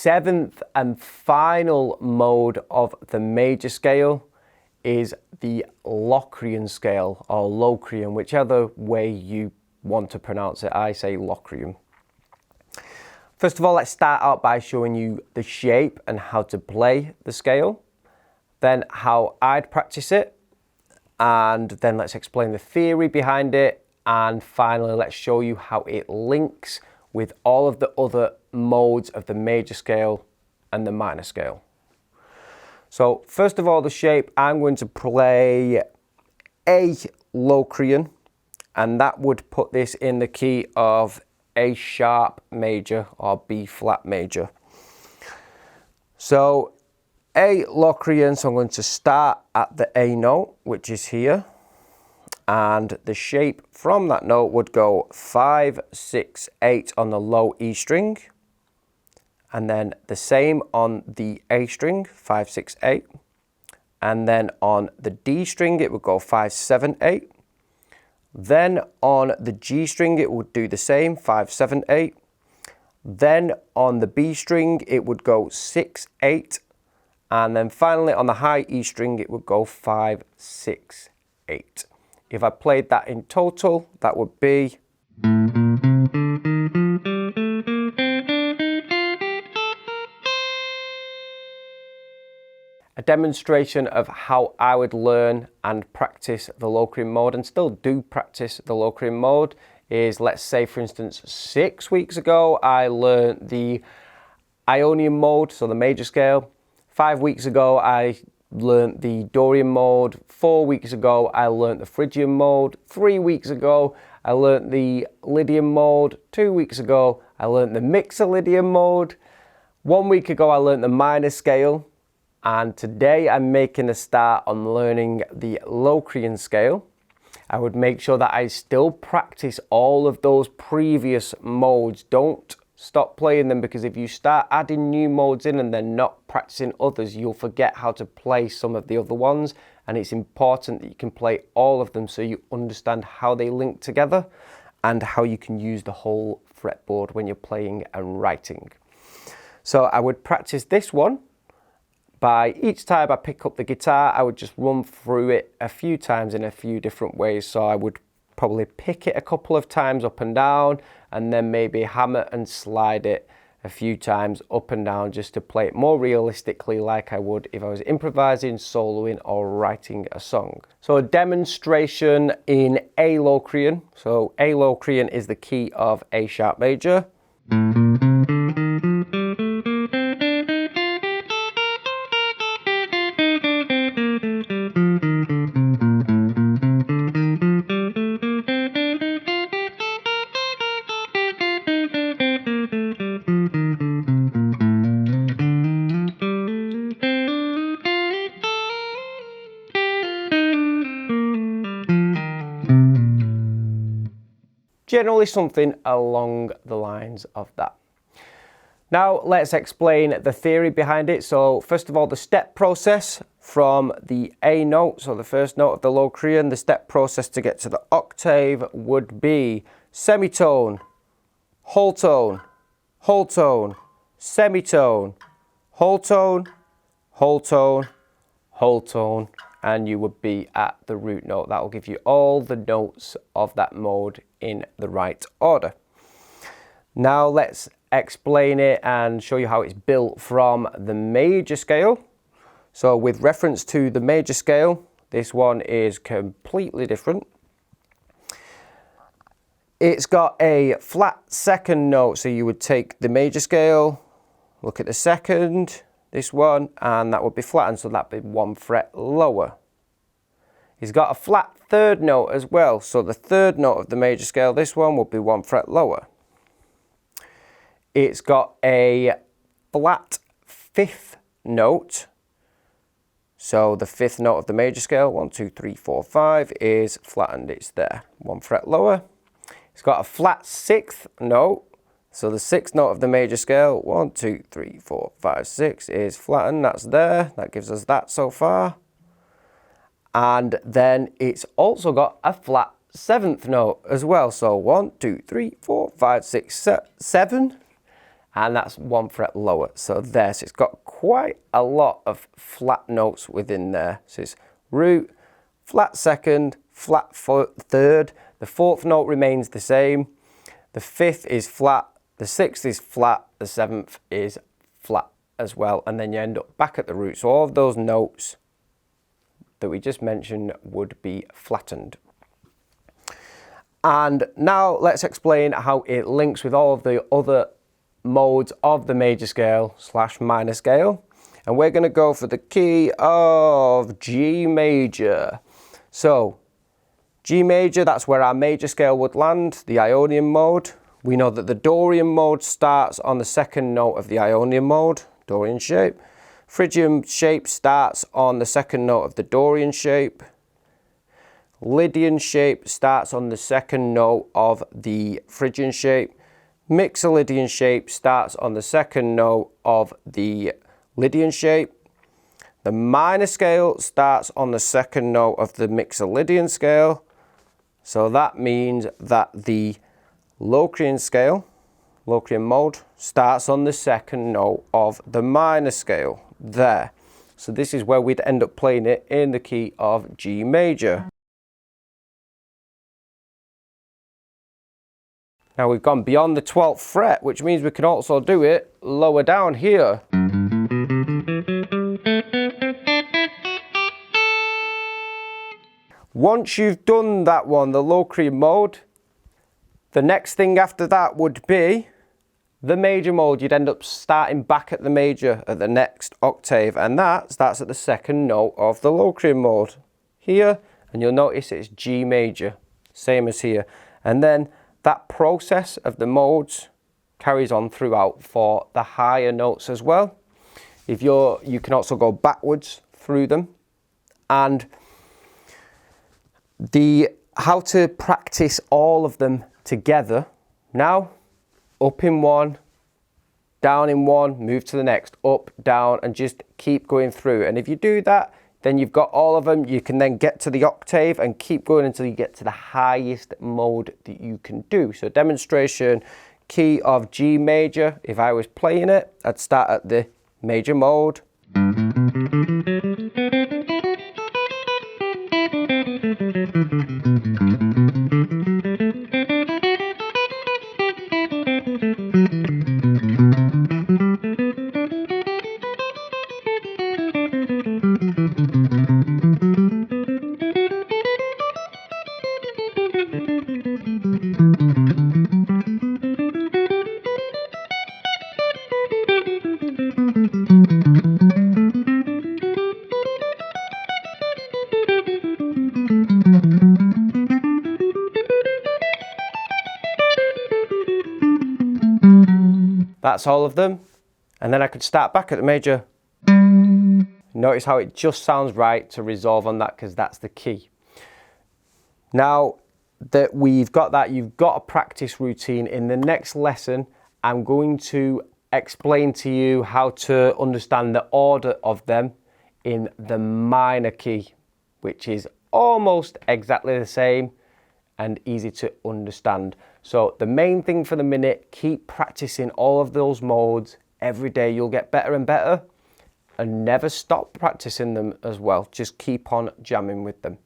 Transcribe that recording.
seventh and final mode of the major scale is the Locrian scale, or Locrian, whichever way you want to pronounce it. I say Locrian. First of all, let's start out by showing you the shape and how to play the scale, then how I'd practice it, and then let's explain the theory behind it, and finally let's show you how it links with all of the other modes of the major scale and the minor scale. So first of all, the shape, I'm going to play A Locrian, and that would put this in the key of A sharp major or B flat major. So A Locrian, so I'm going to start at the A note, which is here, and the shape from that note would go 5, 6, 8 on the low E string, and then the same on the A string, 5, 6, 8, and then on the D string it would go 5, 7, 8. Then on the G string it would do the same, 5, 7, 8. Then on the B string it would go 6, 8. And then finally on the high E string it would go 5, 6, 8. If I played that in total, that would be... A demonstration of how I would learn and practice the Locrian mode, and still do practice the Locrian mode, is, let's say for instance 6 weeks ago I learned the Ionian mode, so the major scale. 5 weeks ago I learned the Dorian mode. 4 weeks ago I learned the Phrygian mode. 3 weeks ago I learned the Lydian mode. 2 weeks ago I learned the Mixolydian mode. 1 week ago I learned the minor scale. And today I'm making a start on learning the Locrian scale. I would make sure that I still practice all of those previous modes. Don't stop playing them, because if you start adding new modes in and then not practicing others, you'll forget how to play some of the other ones. And it's important that you can play all of them so you understand how they link together and how you can use the whole fretboard when you're playing and writing. So I would practice this one by each time I pick up the guitar, I would just run through it a few times in a few different ways. So I would probably pick it a couple of times up and down, and then maybe hammer and slide it a few times up and down, just to play it more realistically like I would if I was improvising, soloing or writing a song. So a demonstration in A Locrian. So A Locrian is the key of A sharp major. Generally something along the lines of that. Now let's explain the theory behind it. So first of all, the step process from the A note, so the first note of the Locrian, the step process to get to the octave would be semitone, whole tone, whole tone, semitone, whole tone, whole tone, whole tone, and you would be at the root note. That will give you all the notes of that mode in the right order. Now let's explain it and show you how it's built from the major scale. So with reference to the major scale, this one is completely different. It's got a flat second note, so you would take the major scale, look at the second, this one, and that would be flattened, so that'd be 1 fret lower. It's got a flat third note as well, so the third note of the major scale, this one, would be 1 fret lower. It's got a flat fifth note, so the fifth note of the major scale, 1, 2, 3, 4, 5, is flattened, it's there, 1 fret lower. It's got a flat sixth note, so the sixth note of the major scale, 1, 2, 3, 4, 5, 6, is flattened, that's there, that gives us that so far. And then it's also got a flat seventh note as well, so 1, 2, 3, 4, 5, 6, 7, and that's 1 fret lower. So there, so it's got quite a lot of flat notes within there. So it's root, flat second, flat third. The 4th note remains the same. The 5th is flat, the 6th is flat, the 7th is flat as well, and then you end up back at the root. So all of those notes that we just mentioned would be flattened. And now let's explain how it links with all of the other modes of the major scale / minor scale. And we're going to go for the key of G major. So G major, that's where our major scale would land, the Ionian mode. We know that the Dorian mode starts on the 2nd note of the Ionian mode, Dorian shape. Phrygian shape starts on the 2nd note of the Dorian shape. Lydian shape starts on the 2nd note of the Phrygian shape. Mixolydian shape starts on the 2nd note of the Lydian shape. The minor scale starts on the 2nd note of the Mixolydian scale. So that means that the Locrian scale, Locrian mode, starts on the 2nd note of the minor scale. There. So this is where we'd end up playing it in the key of G major. Now we've gone beyond the 12th fret, which means we can also do it lower down here. Once you've done that one, the Locrian mode, the next thing after that would be the major mode. You'd end up starting back at the major at the next octave, and that starts at the 2nd note of the Locrian mode here, and you'll notice it's G major, same as here. And then that process of the modes carries on throughout for the higher notes as well. You can also go backwards through them. And how to practice all of them together. Now, up in one, down in one, move to the next, up, down, and just keep going through. And if you do that, then you've got all of them. You can then get to the octave and keep going until you get to the highest mode that you can do. So demonstration, key of G major. If I was playing it, I'd start at the major mode. That's all of them. And then I could start back at the major. Notice how it just sounds right to resolve on that, because that's the key. Now that we've got that, you've got a practice routine. In the next lesson, I'm going to explain to you how to understand the order of them in the minor key, which is almost exactly the same and easy to understand. So the main thing for the minute, keep practicing all of those modes every day. You'll get better and better, and never stop practicing them as well. Just keep on jamming with them.